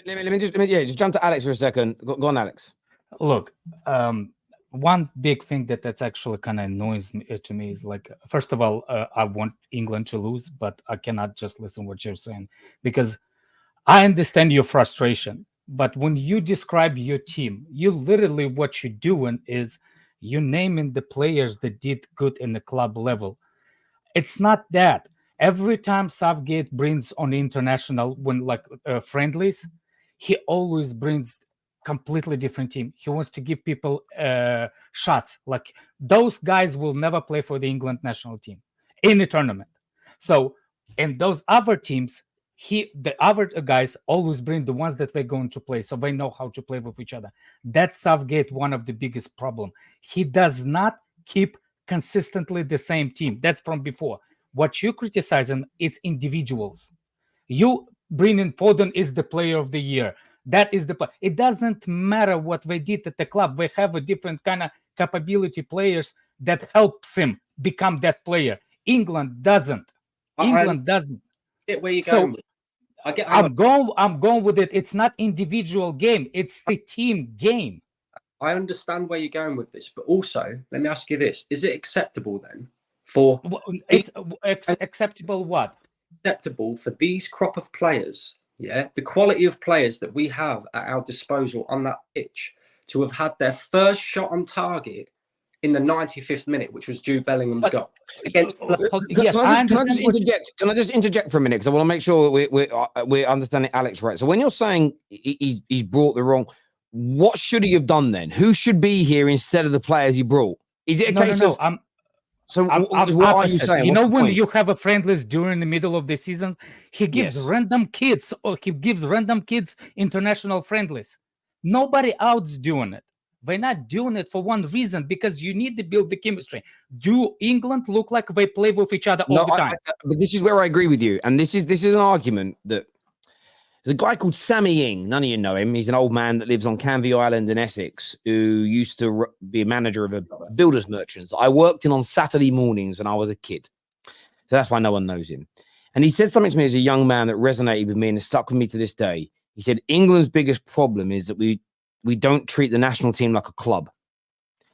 just jump to Alex for a second. Go on, Alex. Look, one big thing that's actually kind of annoys me to me is like, first of all, I want England to lose, but I cannot just listen what you're saying, because I understand your frustration. But when you describe your team, you literally, what you're doing is you naming the players that did good in the club level. It's not that. Every time Southgate brings on international, when like friendlies, he always brings completely different team. He wants to give people shots. Like, those guys will never play for the England national team in the tournament. So in those other teams, the other guys always bring the ones that they're going to play, so they know how to play with each other. That's Southgate, one of the biggest problem. He does not keep consistently the same team. That's from before. What you criticizing, it's individuals. You bring in Foden is the player of the year. That is the play. It doesn't matter what they did at the club. They have a different kind of capability players that helps him become that player. England doesn't. England doesn't. Get where you're going. I'm going with it. It's not individual game. It's the team game. I understand where you're going with this, but also let me ask you this: is it acceptable then for? It's acceptable what? Acceptable for these crop of players, yeah, the quality of players that we have at our disposal on that pitch, to have had their first shot on target in the 95th minute, which was Jude Bellingham's goal against. Yes, Can I just interject for a minute, because I want to make sure we're understanding Alex right. So when you're saying he's brought the wrong, what should he have done then? Who should be here instead of the players he brought? Is it a case of? What are you saying? You know, when you have a friendlies during the middle of the season, he gives random kids international friendlies. Nobody else doing it. They're not doing it for one reason, because you need to build the chemistry. Do England look like they play with each other all the time? But this is where I agree with you, and this is an argument that there's a guy called Sammy Ing. None of you know him. He's an old man that lives on Canvey Island in Essex, who used to be a manager of a builder's merchants I worked in on Saturday mornings when I was a kid. So that's why no one knows him. And he said something to me as a young man that resonated with me and has stuck with me to this day. He said, England's biggest problem is that we don't treat the national team like a club.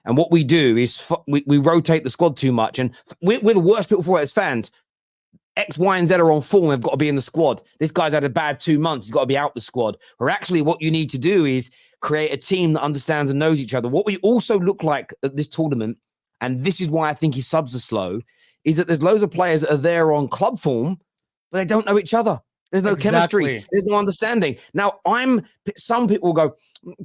And what we do is we rotate the squad too much. And we're the worst people for it as fans. X, Y, and Z are on form. They've got to be in the squad. This guy's had a bad 2 months. He's got to be out the squad. Or actually, what you need to do is create a team that understands and knows each other. What we also look like at this tournament, and this is why I think his subs are slow, is that there's loads of players that are there on club form, but they don't know each other. There's no chemistry. There's no understanding. Now, some people go,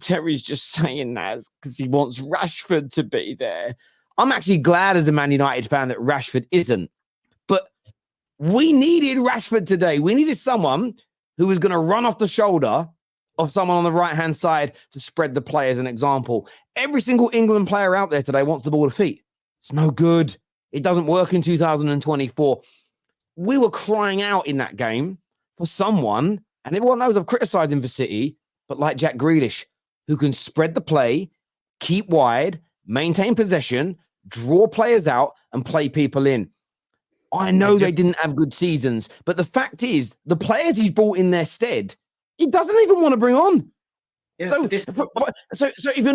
Terry's just saying that because he wants Rashford to be there. I'm actually glad as a Man United fan that Rashford isn't. But we needed Rashford today. We needed someone who was going to run off the shoulder of someone on the right-hand side to spread the play as an example. Every single England player out there today wants the ball to feet. It's no good. It doesn't work in 2024. We were crying out in that game for someone, and everyone knows I've criticised him for City, but like Jack Grealish, who can spread the play, keep wide, maintain possession, draw players out, and play people in. I know they didn't have good seasons, but the fact is, the players he's brought in their stead, he doesn't even want to bring on. Yeah, so if you're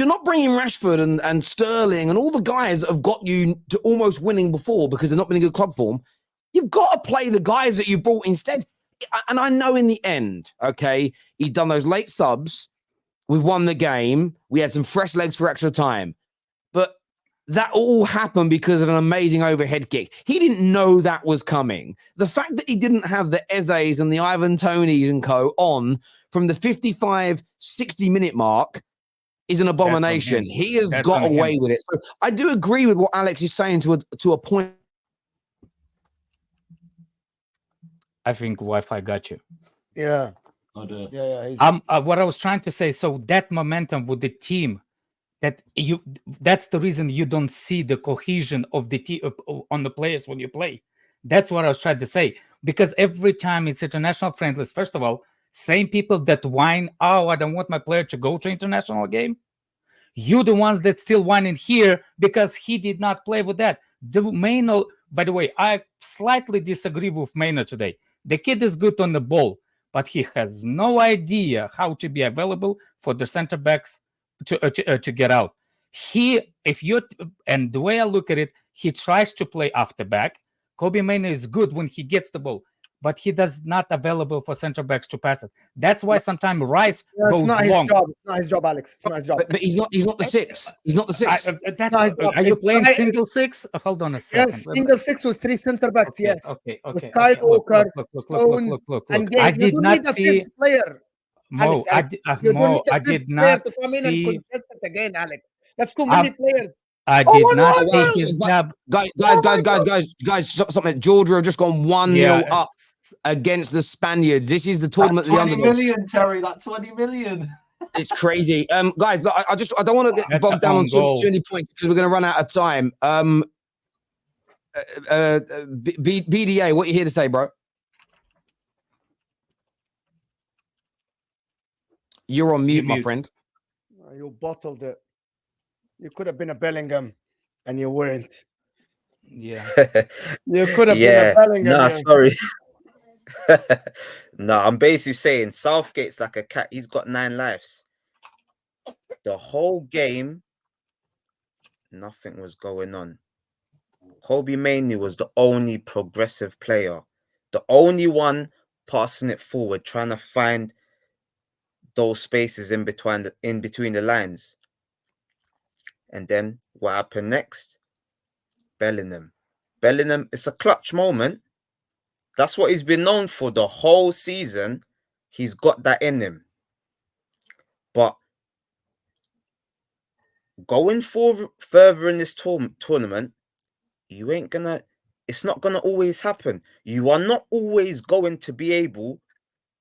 not bringing Rashford and Sterling and all the guys that have got you to almost winning before because they're not been in good club form, you've got to play the guys that you brought instead. And I know in the end, okay, he's done those late subs. We've won the game. We had some fresh legs for extra time. But that all happened because of an amazing overhead kick. He didn't know that was coming. The fact that he didn't have the Ezes and the Ivan Tonys and co on from the 55, 60-minute mark is an abomination. He has got away with it. So I do agree with what Alex is saying to a point. I think Wi-Fi got you. Yeah. What I was trying to say, so that momentum with the team, that's the reason you don't see the cohesion of the team on the players when you play. That's what I was trying to say. Because every time it's international friendlies, first of all, same people that whine, oh, I don't want my player to go to international game. You the ones that still whining here because he did not play with that. By the way, I slightly disagree with Maynard today. The kid is good on the ball, but he has no idea how to be available for the center backs to get out. And the way I look at it, he tries to play after back. Kobe Mainoo is good when he gets the ball, but he does not available for center backs to pass it. That's why sometimes Rice goes It's not his long. job. It's not his job, Alex. It's not his job. But he's not the six. He's not the six. Are you playing single six? Hold on a second. Yes, single six with 3 center backs. Okay, Yes. okay. With Kyle Walker, Stones, and Gay. I You did don't not need a see fifth player. Mo. Alex, I you don't need a I fifth did player not to come in and see. contest it again, Alex. That's too many players. I did not one see nil. his job. Guys, stop it. Georgia have just gone 1-0 up against the Spaniards. This is the tournament. That's 20 million, Terry. That's 20 million. It's crazy. Guys, look, I don't want to get bogged down on too many points because we're going to run out of time. BDA, what you here to say, bro? You're on mute, my friend. You bottled it. You could have been a Bellingham, and you weren't. Yeah. You could have been a Bellingham. Nah, sorry. No, I'm basically saying Southgate's like a cat. He's got 9 lives. The whole game, nothing was going on. Kobe Mainoo was the only progressive player, the only one passing it forward, trying to find those spaces in between the lines. And then what happened next? Bellingham, it's a clutch moment. That's what he's been known for the whole season. He's got that in him. But going further in this tournament, it's not gonna always happen. You are not always going to be able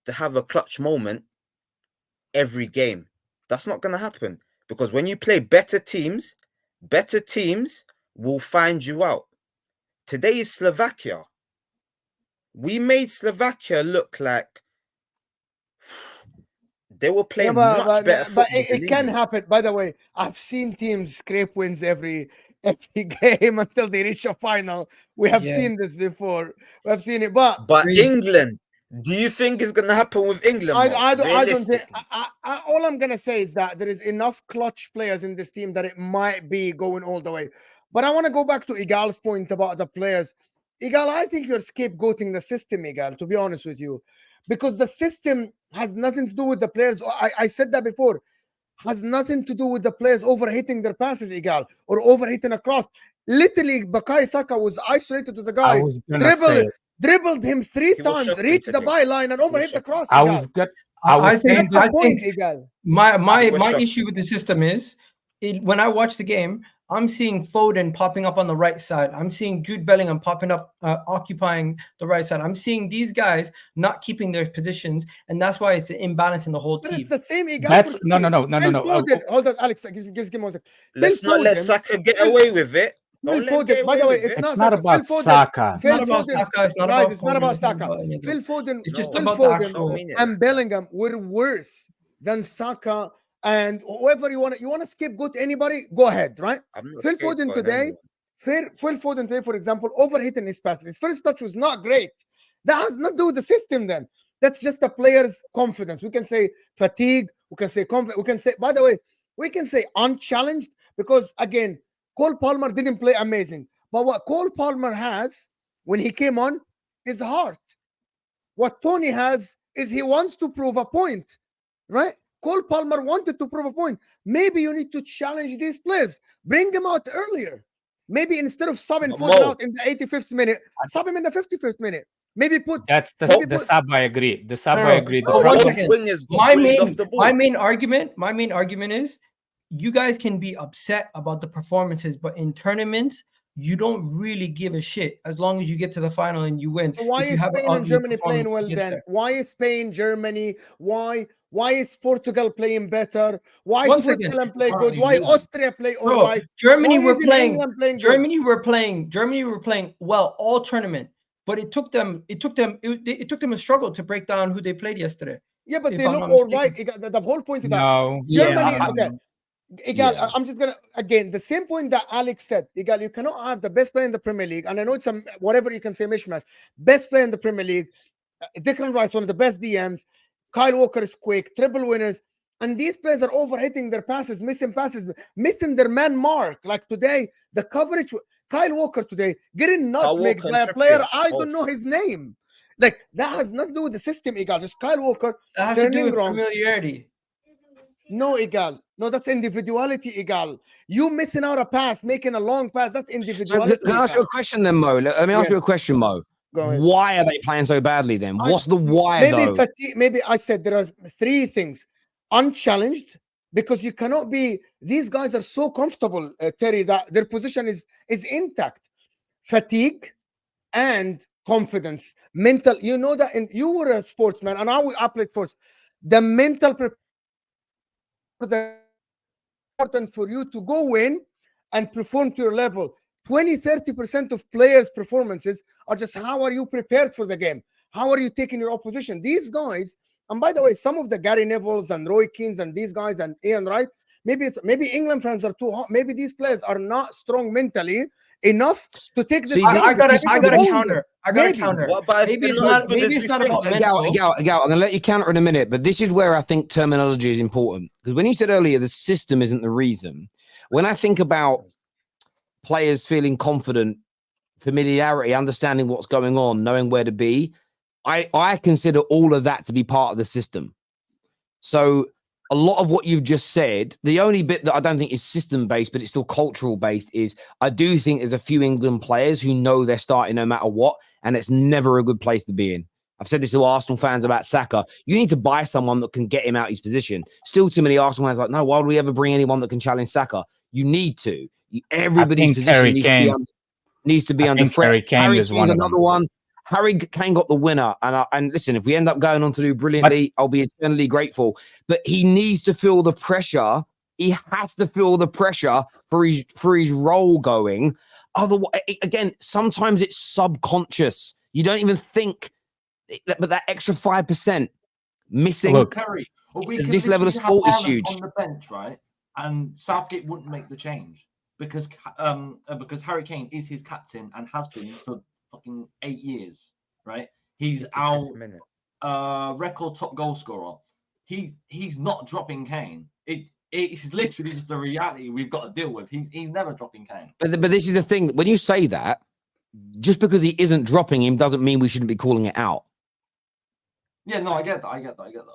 to have a clutch moment every game. That's not gonna happen, because when you play better teams will find you out. Today is Slovakia. We made Slovakia look like they were playing much better football. But it can happen. By the way, I've seen teams scrape wins every game until they reach a final. We have seen this before. We have seen it. But England, do you think it's going to happen with England? I don't think. All I'm going to say is that there is enough clutch players in this team that it might be going all the way. But I want to go back to Igal's point about the players. Igal, I think you're scapegoating the system, Igal, to be honest with you. Because the system has nothing to do with the players. I said that before. Has nothing to do with the players overhitting their passes, Igal, or overhitting a cross. Literally, Bukayo Saka was isolated to the guy, dribbled him 3 times, reached the byline, and overhit the cross. I think my issue with the system is when I watch the game, I'm seeing Foden popping up on the right side. I'm seeing Jude Bellingham popping up, occupying the right side. I'm seeing these guys not keeping their positions, and that's why it's an imbalance in the whole team. It's the same. No. Hold on, Alex. Give me 1 second. Let's not let Saka get away with it. By the way, it's not about Saka. It's not about Saka. Phil Foden. It's just Phil about the Foden and Bellingham were worse than Saka. And whoever you want to scapegoat anybody, go ahead, right? Phil Foden today, for example, overhitting his passes. His first touch was not great. That has nothing to do with the system. Then that's just the player's confidence. We can say fatigue. We can say confidence. We can say, by the way, we can say unchallenged, because again, Cole Palmer didn't play amazing. But what Cole Palmer has when he came on is heart. What Tony has is he wants to prove a point, right? Cole Palmer wanted to prove a point. Maybe you need to challenge these players. Bring them out earlier. Maybe instead of subbing Foden out in the 85th minute, sub him in the 55th minute. Maybe put... That's the sub, I agree. The sub, I agree. My main argument is you guys can be upset about the performances, but in tournaments, you don't really give a shit as long as you get to the final and you win. So why is Spain and Germany playing well then? Why is Spain, Germany? Why is Portugal playing better? Why is Switzerland play good? Why Austria play all right? Germany were playing well all tournament, but it took them a struggle to break down who they played yesterday. Yeah, but they look all right. The whole point is that Germany. Igal, I'm just gonna again the same point that Alex said. Igal, you cannot have the best player in the Premier League, and I know it's whatever you can say mishmash. Best player in the Premier League, Declan Rice, one of the best DMs. Kyle Walker is quick, triple winners. And these players are overhitting their passes, missing their man mark. Like today, the coverage, Kyle Walker today getting nutmegged by a player, I don't know his name. Like, that has nothing to do with the system, Igal. Just Kyle Walker That has to do turning with wrong. familiarity. No, Igal. No, that's individuality, Igal. You missing out a pass, making a long pass, that's individuality. Can I ask you a question then, Mo? Let me ask you a question, Mo. Go ahead. Why are they playing so badly then? What's the why, maybe though? maybe I said there are three things. Unchallenged, because you cannot be, these guys are so comfortable, Terry, that their position is intact. Fatigue and confidence, mental. You know that, and you were a sportsman, and I played sports. The mental preparation important for you to go in and perform to your level. 20-30% of players' performances are just how are you prepared for the game? How are you taking your opposition? These guys, and by the way, some of the Gary Nevilles and Roy Keanes and these guys and Ian Wright, maybe England fans are too hot. Maybe these players are not strong mentally enough to take this. I got a counter. Maybe it's not about mental. Gal, I'm going to let you counter in a minute, but this is where I think terminology is important. Because when you said earlier the system isn't the reason, when I think about players feeling confident, familiarity, understanding what's going on, knowing where to be, I consider all of that to be part of the system. So a lot of what you've just said, the only bit that I don't think is system-based, but it's still cultural-based, is I do think there's a few England players who know they're starting no matter what, and it's never a good place to be in. I've said this to Arsenal fans about Saka. You need to buy someone that can get him out of his position. Still too many Arsenal fans are like, no, why would we ever bring anyone that can challenge Saka? You need to. Everybody's position needs to be under threat. Harry Kane is another one. Harry Kane got the winner. And listen, if we end up going on to do brilliantly, I'll be eternally grateful. But he needs to feel the pressure. He has to feel the pressure for his role going. Otherwise, again, sometimes it's subconscious. You don't even think, but that extra 5% missing. Look, Harry, this level of sport is huge. On the bench, right? And Southgate wouldn't make the change because Harry Kane is his captain and has been for fucking 8 years, right? He's our record top goal scorer. He's not dropping Kane. It's literally just a reality we've got to deal with. He's never dropping Kane. But this is the thing. When you say that, just because he isn't dropping him doesn't mean we shouldn't be calling it out. Yeah, no, I get that.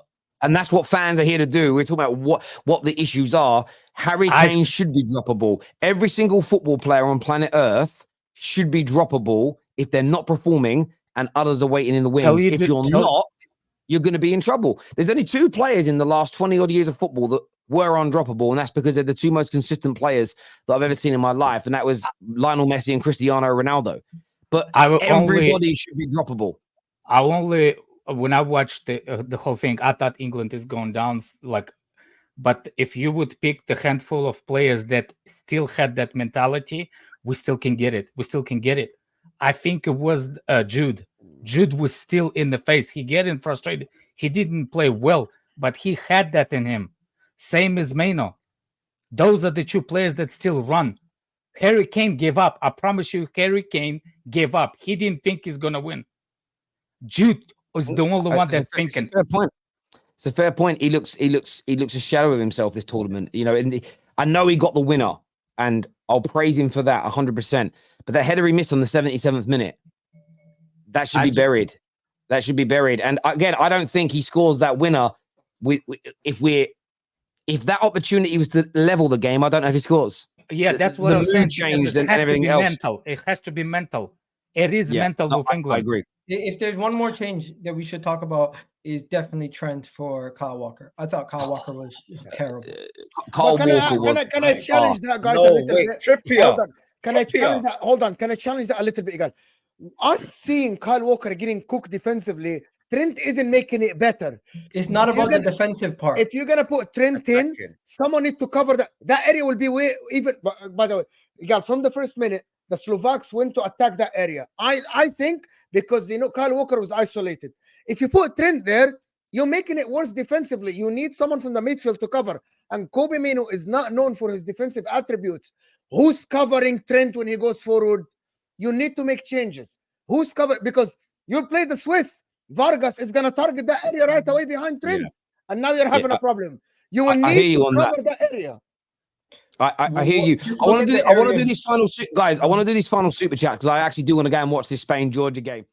And that's what fans are here to do. We're talking about what the issues are. Harry Kane should be droppable. Every single football player on planet Earth should be droppable if they're not performing and others are waiting in the wings. If you're not, you're going to be in trouble. There's only 2 players in the last 20-odd years of football that were undroppable, and that's because they're the 2 most consistent players that I've ever seen in my life, and that was Lionel Messi and Cristiano Ronaldo. But everybody should be droppable. When I watched the whole thing, I thought England is going down. But if you would pick the handful of players that still had that mentality, we still can get it. I think it was Jude. Jude was still in the face. He getting frustrated. He didn't play well, but he had that in him. Same as Maino. Those are the 2 players that still run. Harry Kane gave up. I promise you, Harry Kane gave up. He didn't think he's going to win. Jude was the only one that's thinking. It's a fair point. It's a fair point. He looks a shadow of himself this tournament. You know, and I know he got the winner, and I'll praise him for that 100%. But that header he missed on the 77th minute, that should be buried. That should be buried. And again, I don't think he scores that winner. If that opportunity was to level the game, I don't know if he scores. Yeah, that's what I'm saying. Changed and everything else. Mental. It has to be mental. It is mental with England. I agree. If there's one more change that we should talk about, is definitely Trent for Kyle Walker. I thought Kyle Walker was terrible. Can I challenge that, guys? No, a little wait, bit? Trippier. Can I challenge that? Hold on. Can I challenge that a little bit, Igal? Us seeing Kyle Walker getting cooked defensively, Trent isn't making it better. It's not about the defensive part. If you're gonna put Trent in, someone need to cover that. That area will be way even. By the way, Igal, from the first minute, the Slovaks went to attack that area. I think because Kyle Walker was isolated. If you put Trent there, you're making it worse defensively. You need someone from the midfield to cover. And Kobe Mino is not known for his defensive attributes. Who's covering Trent when he goes forward? You need to make changes. Who's covering? Because you'll play the Swiss. Vargas is going to target that area right away behind Trent. Yeah. And now you're having a problem. You will I hear need you to on cover that area. I hear you. Just I want look to at do. the I want to area. do this final, guys. I want to do this final super chat because I actually do want to go and watch this Spain Georgia game.